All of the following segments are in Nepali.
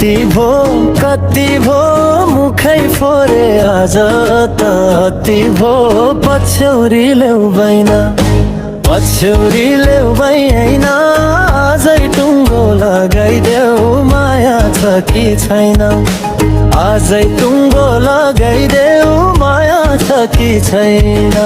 कति भो मुखै फोरे आज त अति भो पछ्यौरी ल्याउ भएन आजै टुङ्गो लगाइदेऊ माया छ कि छैन आजै टुङ्गो लगाइदेऊ माया छ कि छैन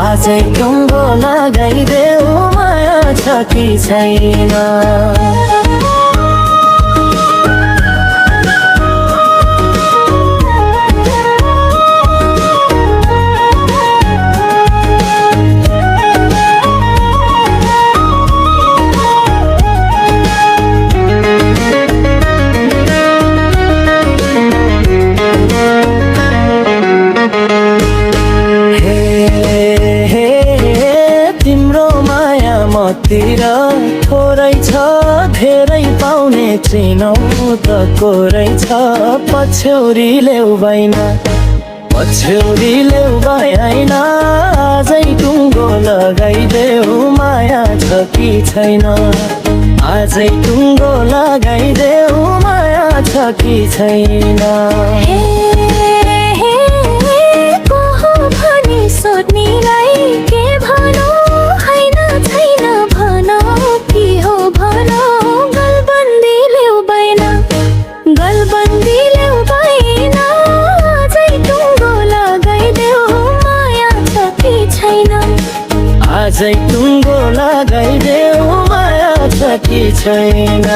आजै टुङ्गो लगाइदेऊ माया छ कि छैन तिर थोरै छ धेरै पाउने चिनौ त कोरै छ पछ्यौरी ल्याउ भएन आजै टुङ्गो लगाइदेऊ माया छ कि छैन आजै टुङ्गो लगाइदेऊ माया छ कि छैन सोध्नेलाई के भनौ हैन छैन भनौ के हो भनौ गलबन्दी ल्याउ भएन आजै टुङ्गो लगाइदेऊ माया छ कि छैन आजै टुङ्गो लगाइदेऊ माया छ कि छैन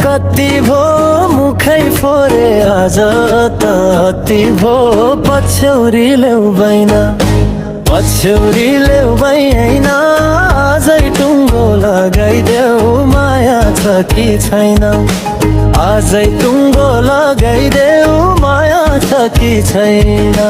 कति भो मुखै फोरे आज त अति भो पछ्यौरी ल्याउ भएन आजै टुङ्गो लगाइदेऊ माया छ कि छैन आजै टुङ्गो लगाइदेऊ माया छ कि छैन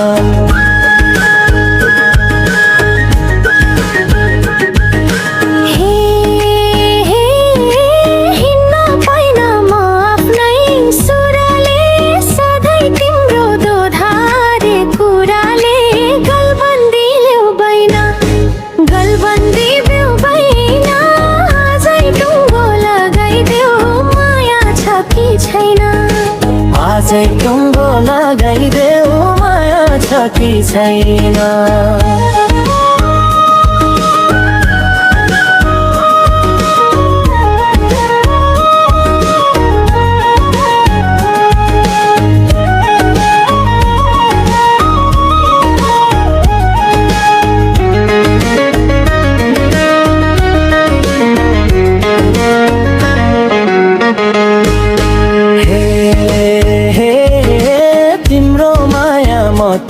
आजै टुङ्गो लगाइदेऊ माया छ कि छैन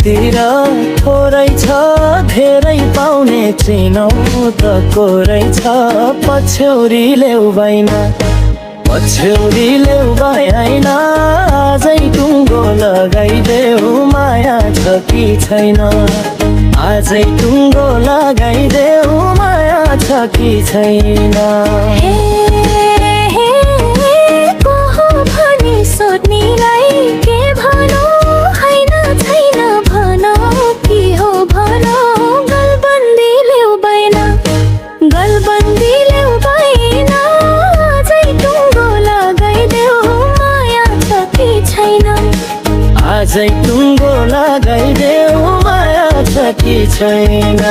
तिर थोरै छ धेरै पाउने चिनौ त कोरै छ पछ्यौरी ल्याउ भएन आजै टुङ्गो लगाइदेऊ माया छ कि छैन आजै टुङ्गो लगाइदेऊ माया छ कि छैन सोध्नेलाई के भनौ हैन छैन भनौ के हो भनौ गलबन्दी ल्याउ भएन आजै टुङ्गो लगाइदेऊ माया छ कि छैन आजै टुङ्गो लगाइदेऊ माया छ कि छैन